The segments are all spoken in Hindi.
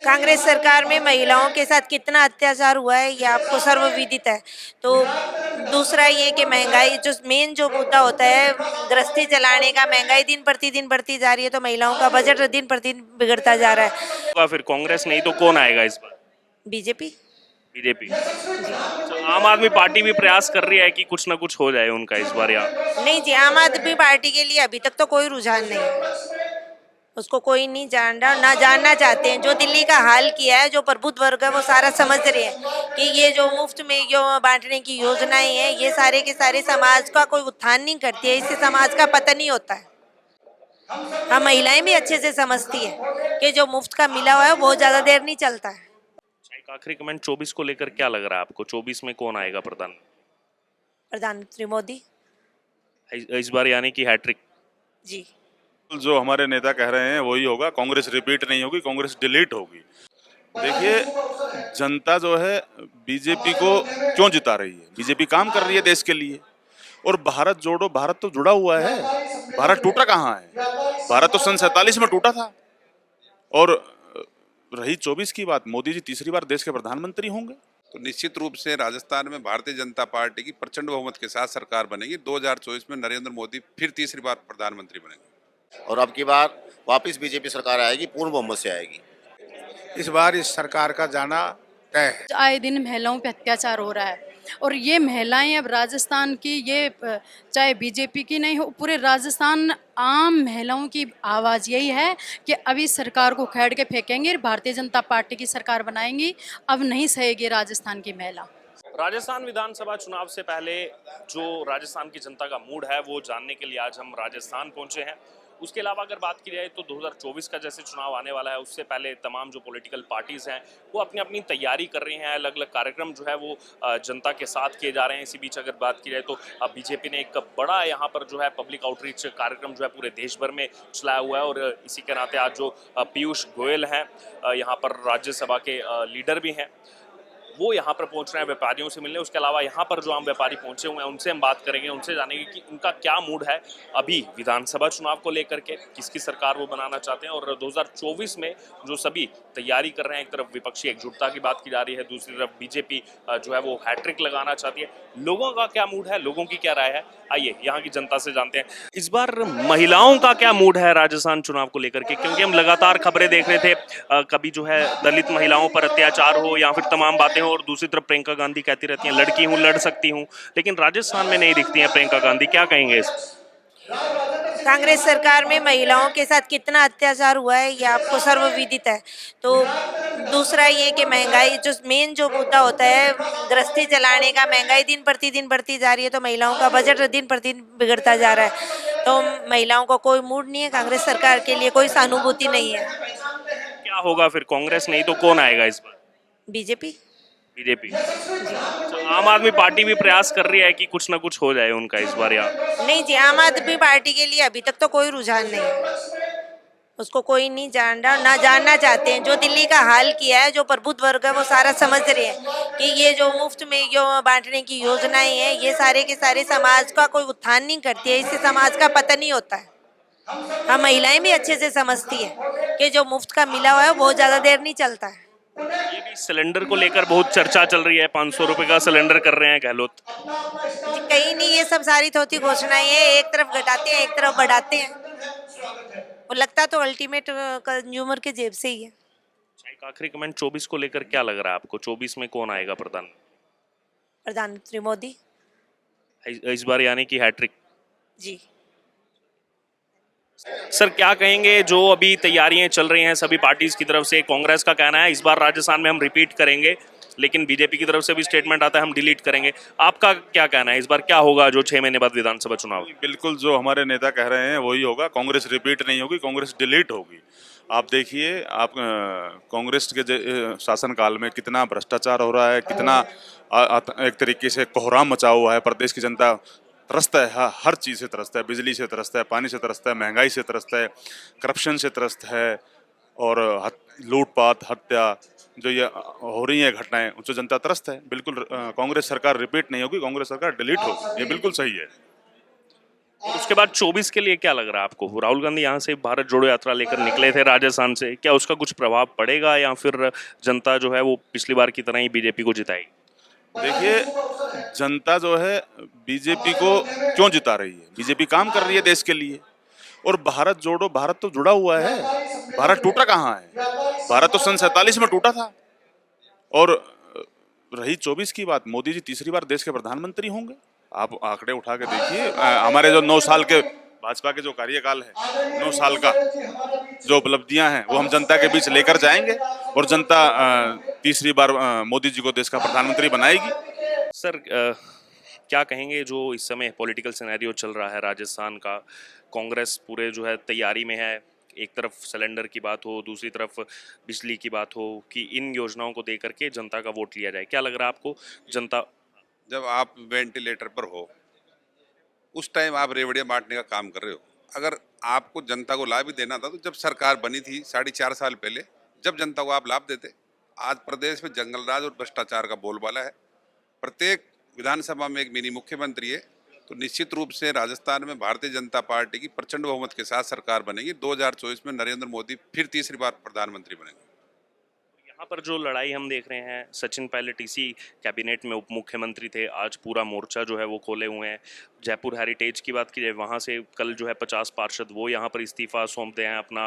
कांग्रेस सरकार में महिलाओं के साथ कितना अत्याचार हुआ है ये आपको सर्वविदित है। तो दूसरा ये कि महंगाई जो मेन जो मुद्दा होता है, गृहस्थी चलाने का, महंगाई दिन प्रतिदिन बढ़ती जा रही है, तो महिलाओं का बजट दिन प्रतिदिन बिगड़ता जा रहा है। होगा फिर कांग्रेस नहीं तो कौन आएगा इस बार? बीजेपी। बीजेपी। अच्छा, आम आदमी पार्टी भी प्रयास कर रही है कि कुछ ना कुछ हो जाए उनका इस बार यहाँ। नहीं जी, आम आदमी पार्टी के लिए अभी तक तो कोई रुझान नहीं है। उसको कोई नहीं जान रहा, ना जानना चाहते हैं। जो दिल्ली का हाल किया है, जो प्रबुद्ध वर्ग है वो सारा समझ रहे हैं कि ये जो मुफ्त में जो बांटने की योजनाएं हैं, ये सारे के सारे समाज का कोई उत्थान नहीं करती है, इससे समाज का पतन ही होता है। हम महिलाएं भी अच्छे से समझती है कि जो मुफ्त का मिला हुआ है वो बहुत ज्यादा देर नहीं चलता है। अच्छा, एक आखिरी कमेंट 24 को लेकर क्या लग रहा है आपको? 24 में कौन आएगा प्रधान? प्रधानमंत्री मोदी इस बार यानी कि हैट्रिक। जी। जो हमारे नेता कह रहे हैं वही होगा। कांग्रेस रिपीट नहीं होगी, कांग्रेस डिलीट होगी। देखिए, जनता जो है बीजेपी को क्यों जिता रही है? बीजेपी काम कर रही है देश के लिए। और भारत जोड़ो, भारत तो जुड़ा हुआ है। भारत टूटा कहाँ है? भारत तो सन 47 में टूटा था। और रही 24 की बात, मोदी जी तीसरी बार देश के प्रधानमंत्री होंगे। तो निश्चित रूप से राजस्थान में भारतीय जनता पार्टी की प्रचंड बहुमत के साथ सरकार बनेगी। 2024 में नरेंद्र मोदी फिर तीसरी बार प्रधानमंत्री बनेंगे और अब की बार वापस बीजेपी सरकार आएगी, पूर्ण बहुमत से आएगी। इस बार इस सरकार का जाना तय है। आए दिन महिलाओं पे अत्याचार हो रहा है और ये महिलाएं अब राजस्थान की, ये चाहे बीजेपी की नहीं हो, पूरे राजस्थान आम महिलाओं की आवाज़ यही है कि अभी सरकार को खेड़ के फेंकेंगे, भारतीय जनता पार्टी की सरकार बनाएंगी। अब नहीं सहेगी राजस्थान की महिला। राजस्थान विधानसभा चुनाव से पहले जो राजस्थान की जनता का मूड है वो जानने के लिए आज हम राजस्थान पहुंचे हैं। उसके अलावा अगर बात की जाए तो 2024 का जैसे चुनाव आने वाला है, उससे पहले तमाम जो पॉलिटिकल पार्टीज हैं वो अपनी अपनी तैयारी कर रही हैं। अलग अलग कार्यक्रम जो है वो जनता के साथ किए जा रहे हैं। इसी बीच अगर बात की जाए तो बीजेपी ने एक बड़ा यहाँ पर जो है पब्लिक आउटरीच कार्यक्रम जो है पूरे देश भर में चलाया हुआ है। और इसी के नाते आज जो पीयूष गोयल हैं, यहाँ पर राज्यसभा के लीडर भी हैं, वो यहाँ पर पहुंच रहे हैं व्यापारियों से मिलने। उसके अलावा यहाँ पर जो आम व्यापारी पहुंचे हुए हैं उनसे हम बात करेंगे, उनसे जानेंगे कि उनका क्या मूड है अभी विधानसभा चुनाव को लेकर के, किसकी सरकार वो बनाना चाहते हैं। और 2024 में जो सभी तैयारी कर रहे हैं, एक तरफ विपक्षी एकजुटता की बात की जा रही है, दूसरी तरफ बीजेपी जो है वो हैट्रिक लगाना चाहती है। लोगों का क्या मूड है, लोगों की क्या राय है, आइए यहाँ की जनता से जानते हैं। इस बार महिलाओं का क्या मूड है राजस्थान चुनाव को लेकर के? क्योंकि हम लगातार खबरें देख रहे थे, कभी जो है दलित महिलाओं पर अत्याचार हो या फिर तमाम बातें हो, और दूसरी तरफ प्रियंका गांधी कहती रहती हैं लड़की हूं, लड़ सकती हूं, लेकिन राजस्थान में नहीं दिखती हैं प्रियंका गांधी। क्या कहेंगे इस? कांग्रेस सरकार में महिलाओं के साथ कितना अत्याचार हुआ है ये आपको सर्वविदित है। तो दूसरा ये कि महंगाई जो मेन जो मुद्दा होता है, गृहस्थी चलाने का, महंगाई दिन प्रतिदिन बढ़ती जा रही है, तो महिलाओं का बजट दिन प्रतिदिन बिगड़ता जा रहा है। तो महिलाओं को कोई मूड नहीं है, कांग्रेस सरकार के लिए कोई सहानुभूति नहीं है। क्या होगा फिर? कांग्रेस नहीं तो कौन आएगा इस बार? बीजेपी। बीजेपी। अच्छा, आम आदमी पार्टी भी प्रयास कर रही है कि कुछ ना कुछ हो जाए उनका इस बार यहाँ। नहीं जी, आम आदमी पार्टी के लिए अभी तक तो कोई रुझान नहीं है। उसको कोई नहीं जान रहा, ना जानना चाहते हैं। जो दिल्ली का हाल किया है, जो प्रबुद्ध वर्ग है वो सारा समझ रहे हैं कि ये जो मुफ्त में जो बांटने की योजनाएं हैं, ये सारे के सारे समाज का कोई उत्थान नहीं करती है, इससे समाज का पतन ही होता है। हम महिलाएं भी अच्छे से समझती है कि जो मुफ्त का मिला हुआ है वो बहुत ज्यादा देर नहीं चलता है। ये भी सिलेंडर को लेकर बहुत चर्चा चल रही है, 500 रुपए का सिलेंडर कर रहे हैं गहलोत। जी, कहीं नहीं, ये सब सारी थोती घोषणाएं हैं। एक तरफ घटाते हैं, एक तरफ बढ़ाते हैं। वो लगता तो अल्टीमेट कंज्यूमर के जेब से ही है। अच्छा, एक आखिरी कमेंट 24 को लेकर क्या लग रहा है आपको? 24 में कौन आएगा प्रधान? प्रधानमंत्री मोदी इस बार यानी कि हैट्रिक। जी। सर क्या कहेंगे, जो अभी तैयारियां चल रही हैं सभी पार्टीज की तरफ से, कांग्रेस का कहना है इस बार राजस्थान में हम रिपीट करेंगे, लेकिन बीजेपी की तरफ से भी स्टेटमेंट आता है हम डिलीट करेंगे। आपका क्या कहना है, इस बार क्या होगा जो 6 महीने बाद विधानसभा चुनाव? बिल्कुल जो हमारे नेता कह रहे हैं वही होगा। कांग्रेस रिपीट नहीं होगी, कांग्रेस डिलीट होगी। आप देखिए, आप कांग्रेस के शासनकाल में कितना भ्रष्टाचार हो रहा है, कितना एक तरीके से कोहराम मचा हुआ है। प्रदेश की जनता त्रस्त है, हर चीज़ से त्रस्त है, बिजली से त्रस्त है, पानी से त्रस्त है, महंगाई से त्रस्त है, करप्शन से त्रस्त है, और लूटपाट, हत्या जो ये हो रही है घटनाएं, उनसे जनता त्रस्त है। बिल्कुल कांग्रेस सरकार रिपीट नहीं होगी, कांग्रेस सरकार डिलीट होगी, ये बिल्कुल सही है। और उसके बाद 24 के लिए क्या लग रहा है आपको? राहुल गांधी यहाँ से भारत जोड़ो यात्रा लेकर निकले थे राजस्थान से, क्या उसका कुछ प्रभाव पड़ेगा या फिर जनता जो है वो पिछली बार की तरह ही बीजेपी को जिताएगी? देखिए, जनता जो है बीजेपी को क्यों जिता रही है? बीजेपी काम कर रही है देश के लिए। और भारत जोड़ो, भारत तो जुड़ा हुआ है, भारत टूटा कहाँ है? भारत तो सन 47 में टूटा था। और रही 24 की बात, मोदी जी तीसरी बार देश के प्रधानमंत्री होंगे। आप आंकड़े उठा के देखिए, हमारे जो 9 साल के भाजपा के जो कार्यकाल है, 9 साल का जो उपलब्धियां हैं वो हम जनता के बीच लेकर जाएंगे और जनता तीसरी बार मोदी जी को देश का प्रधानमंत्री बनाएगी। सर क्या कहेंगे जो इस समय पॉलिटिकल सिनेरियो चल रहा है राजस्थान का? कांग्रेस पूरे जो है तैयारी में है, एक तरफ सिलेंडर की बात हो, दूसरी तरफ बिजली की बात हो, कि इन योजनाओं को देकर के जनता का वोट लिया जाए। क्या लग रहा है आपको? जनता जब आप वेंटिलेटर पर हो उस टाइम आप रेवड़ियाँ बांटने का काम कर रहे हो। अगर आपको जनता को लाभ ही देना था तो जब सरकार बनी थी 4.5 साल पहले, जब जनता को आप लाभ देते। आज प्रदेश में जंगलराज और भ्रष्टाचार का बोलबाला है। प्रत्येक विधानसभा में एक मिनी मुख्यमंत्री है। तो निश्चित रूप से राजस्थान में भारतीय जनता पार्टी की प्रचंड बहुमत के साथ सरकार बनेगी। 2024 में नरेंद्र मोदी फिर तीसरी बार प्रधानमंत्री बनेंगे। यहाँ पर जो लड़ाई हम देख रहे हैं, सचिन पायलट इसी कैबिनेट में उप मुख्यमंत्री थे, आज पूरा मोर्चा जो है वो खोले हुए हैं। जयपुर हेरिटेज की बात की जाए, वहाँ से कल जो है 50 पार्षद वो यहाँ पर इस्तीफा सौंपते हैं अपना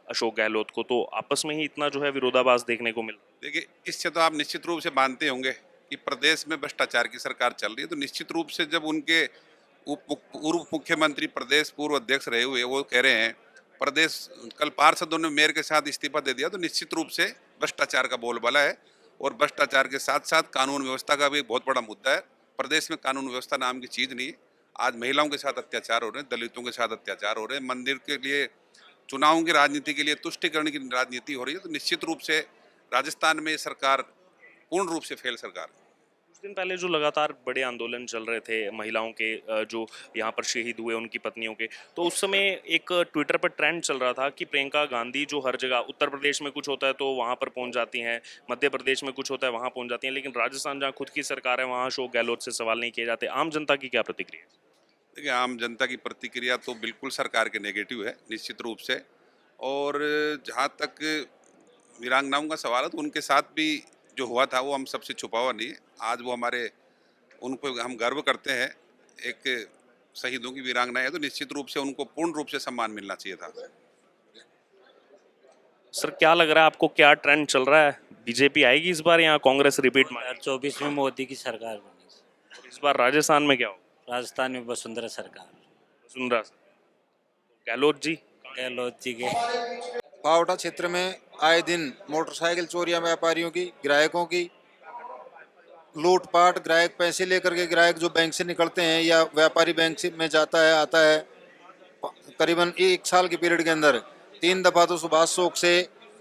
अशोक गहलोत को। तो आपस में ही इतना जो है विरोधाभास देखने को मिल। देखिए, इससे तो आप निश्चित रूप से मानते होंगे कि प्रदेश में भ्रष्टाचार की सरकार चल रही है। तो निश्चित रूप से जब उनके पूर्व मुख्यमंत्री प्रदेश पूर्व अध्यक्ष रहे हुए वो कह रहे हैं प्रदेश, कल पार्षदों ने मेयर के साथ इस्तीफा दे दिया, तो निश्चित रूप से भ्रष्टाचार का बोलबाला है। और भ्रष्टाचार के साथ साथ कानून व्यवस्था का भी एक बहुत बड़ा मुद्दा है। प्रदेश में कानून व्यवस्था नाम की चीज़ नहीं है। आज महिलाओं के साथ अत्याचार हो रहे हैं, दलितों के साथ अत्याचार हो रहे हैं, मंदिर के लिए चुनावों की राजनीति के लिए तुष्टिकरण की राजनीति हो रही है। तो निश्चित रूप से राजस्थान में ये सरकार पूर्ण रूप से फेल सरकार है। कुछ दिन पहले जो लगातार बड़े आंदोलन चल रहे थे महिलाओं के, जो यहाँ पर शहीद हुए उनकी पत्नियों के, तो उस समय एक ट्विटर पर ट्रेंड चल रहा था कि प्रियंका गांधी जो हर जगह, उत्तर प्रदेश में कुछ होता है तो वहाँ पर पहुँच जाती हैं, मध्य प्रदेश में कुछ होता है वहाँ पहुँच जाती हैं, लेकिन राजस्थान जहाँ खुद की सरकार है वहाँ अशोक गहलोत से सवाल नहीं किए जाते। आम जनता की क्या प्रतिक्रिया है? देखिए, आम जनता की प्रतिक्रिया तो बिल्कुल सरकार के नेगेटिव है निश्चित रूप से। और जहाँ तक वीरांगनाओं का सवाल है तो उनके साथ भी जो हुआ था वो हम सबसे छुपा हुआ नहीं है। आज वो हमारे, उनको हम गर्व करते हैं। एक शहीदों की वीरांगना है तो निश्चित रूप से उनको पूर्ण रूप से सम्मान मिलना चाहिए था। सर क्या लग रहा है आपको, क्या ट्रेंड चल रहा है? बीजेपी आएगी इस बार या कांग्रेस रिपीट में? 2024 में मोदी की सरकार बनी। इस बार राजस्थान में क्या हो? राजस्थान में वसुंधरा सरकार। सुन रहा गहलोत जी, गहलोत जी के पावटा क्षेत्र में आए दिन मोटरसाइकिल चोरियां, व्यापारियों की, ग्राहकों की लूटपाट, ग्राहक पैसे लेकर के, ग्राहक जो बैंक से निकलते हैं या व्यापारी बैंक से में जाता है आता है, करीबन 1 साल के पीरियड के अंदर 3 दफा तो सुभाष चौक से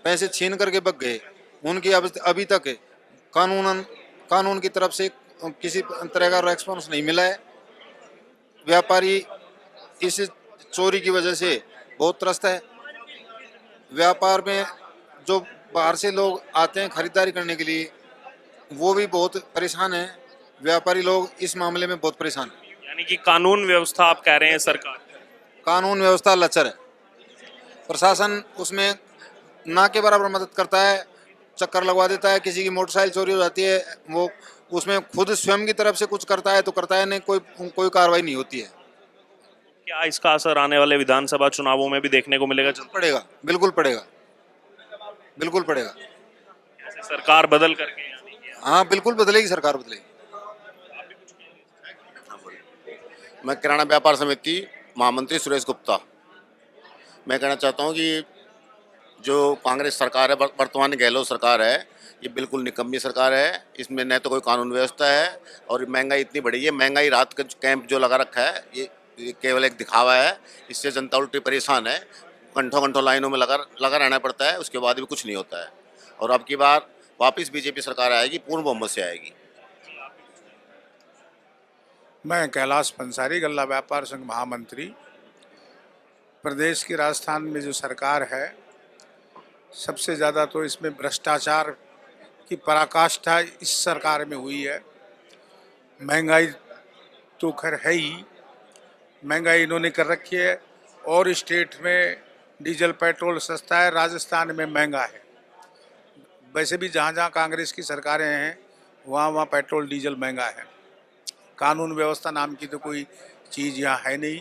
पैसे छीन करके भाग गए। उनकी अभी तक कानून की तरफ से किसी तरह का रेस्पॉन्स नहीं मिला है। व्यापारी इस चोरी की वजह से बहुत त्रस्त है। व्यापार में जो बाहर से लोग आते हैं खरीदारी करने के लिए वो भी बहुत परेशान हैं। व्यापारी लोग इस मामले में बहुत परेशान हैं। यानी कि कानून व्यवस्था आप कह रहे हैं सरकार, कानून व्यवस्था लचर है। प्रशासन उसमें ना के बराबर मदद करता है, चक्कर लगवा देता है। किसी की मोटरसाइकिल चोरी हो जाती है, वो उसमें खुद स्वयं की तरफ से कुछ करता है तो करता है, नहीं कोई कार्रवाई नहीं होती है। क्या इसका असर आने वाले विधानसभा चुनावों में भी देखने को मिलेगा? पड़ेगा, बिल्कुल पड़ेगा, बिल्कुल पड़ेगा। सरकार बदल करके? हाँ, बिल्कुल बदलेगी, सरकार बदलेगी। मैं किराना व्यापार समिति महामंत्री सुरेश गुप्ता। मैं कहना चाहता हूँ कि जो कांग्रेस सरकार है, वर्तमान गहलोत सरकार है, ये बिल्कुल निकम्मी सरकार है। इसमें न तो कोई कानून व्यवस्था है और महंगाई इतनी बढ़ी है। महंगाई रात का कैंप जो लगा रखा है ये केवल एक दिखावा है। इससे जनता उल्टी परेशान है। घंटों घंटों लाइनों में लगा रहना पड़ता है, उसके बाद भी कुछ नहीं होता है। और अब की बार वापस बीजेपी सरकार आएगी, पूर्ण बहुमत से आएगी। मैं कैलाश पंसारी, गल्ला व्यापार संघ महामंत्री। प्रदेश की राजस्थान में जो सरकार है, सबसे ज़्यादा तो इसमें भ्रष्टाचार की पराकाष्ठा इस सरकार में हुई है। महंगाई तो खैर है ही, महंगाई इन्होंने कर रखी है, और स्टेट में डीजल पेट्रोल सस्ता है, राजस्थान में महंगा है। वैसे भी जहाँ जहाँ कांग्रेस की सरकारें हैं वहाँ वहाँ पेट्रोल डीजल महंगा है। कानून व्यवस्था नाम की तो कोई चीज़ यहाँ है नहीं,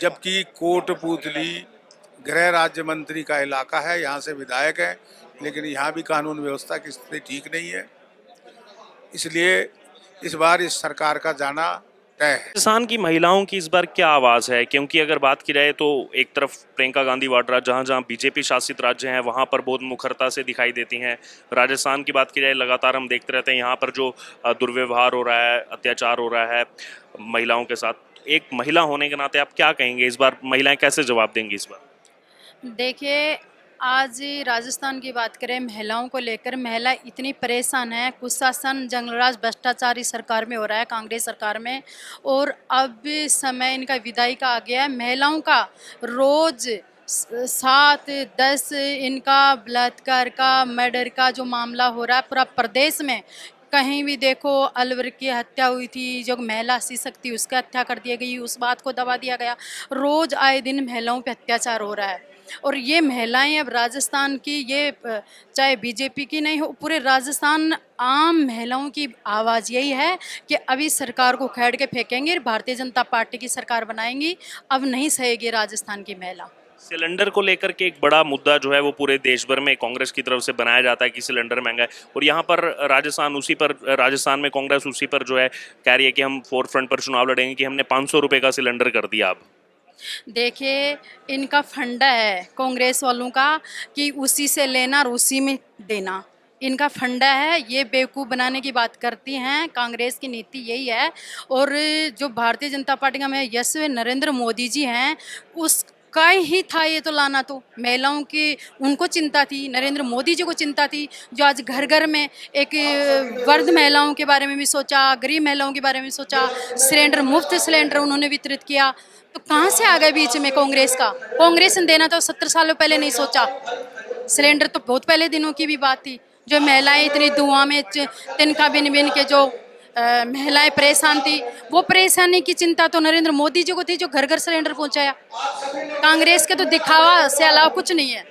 जबकि कोटपूतली गृह राज्य मंत्री का इलाका है, यहाँ से विधायक है, लेकिन यहाँ भी कानून व्यवस्था की स्थिति ठीक नहीं है। इसलिए इस बार इस सरकार का जाना तय है। राजस्थान की महिलाओं की इस बार क्या आवाज़ है? क्योंकि अगर बात की जाए तो एक तरफ प्रियंका गांधी वाड्रा जहां जहां बीजेपी शासित राज्य हैं वहां पर बहुत मुखरता से दिखाई देती हैं। राजस्थान की बात की जाए लगातार हम देखते रहते हैं यहाँ पर जो दुर्व्यवहार हो रहा है, अत्याचार हो रहा है महिलाओं के साथ। एक महिला होने के नाते आप क्या कहेंगे इस बार, महिलाएं कैसे जवाब देंगी इस बार? देखिए, आज राजस्थान की बात करें महिलाओं को लेकर, महिला इतनी परेशान है। कुशासन जंगलराज भ्रष्टाचारी सरकार में हो रहा है, कांग्रेस सरकार में, और अब समय इनका विदाई का आ गया है। महिलाओं का रोज 7-10 इनका बलात्कार का, मर्डर का जो मामला हो रहा है पूरा प्रदेश में। कहीं भी देखो, अलवर की हत्या हुई थी, जो महिला शिक्षक थी उसकी हत्या कर दी गई, उस बात को दबा दिया गया। रोज आए दिन महिलाओं पे अत्याचार हो रहा है, और ये महिलाएं अब राजस्थान की, ये चाहे बीजेपी की नहीं हो, पूरे राजस्थान आम महिलाओं की आवाज़ यही है कि अभी सरकार को खेड़ के फेंकेंगे, भारतीय जनता पार्टी की सरकार बनाएंगी, अब नहीं सहेगी राजस्थान की महिला। सिलेंडर को लेकर के एक बड़ा मुद्दा जो है वो पूरे देश भर में कांग्रेस की तरफ से बनाया जाता है कि सिलेंडर महंगा है, और यहाँ पर राजस्थान में कांग्रेस उसी पर जो है कह रही है कि हम फोर फ्रंट पर चुनाव लड़ेंगे कि हमने 500 रुपये का सिलेंडर कर दिया। अब देखिए, इनका फंडा है कांग्रेस वालों का कि उसी से लेना और उसी में देना, इनका फंडा है। ये बेवकूफ़ बनाने की बात करती हैं, कांग्रेस की नीति यही है। और जो भारतीय जनता पार्टी का में यशस्वी नरेंद्र मोदी जी हैं, उसका ही था ये तो लाना। तो महिलाओं की उनको चिंता थी, नरेंद्र मोदी जी को चिंता थी, जो आज घर घर में एक वृद्ध महिलाओं के बारे में भी सोचा, गरीब महिलाओं के बारे में सोचा, सिलेंडर, मुफ्त सिलेंडर उन्होंने वितरित किया। तो कहाँ से आ गए बीच में कांग्रेस का? कांग्रेस ने देना तो 70 सालों पहले नहीं सोचा, सिलेंडर तो बहुत पहले दिनों की भी बात थी। जो महिलाएं इतनी धुआं में तिनका बिन बिन के जो महिलाएं परेशान थी, वो परेशानी की चिंता तो नरेंद्र मोदी जी को थी, जो घर घर सिलेंडर पहुंचाया। कांग्रेस के तो दिखावा से अलावा कुछ नहीं है।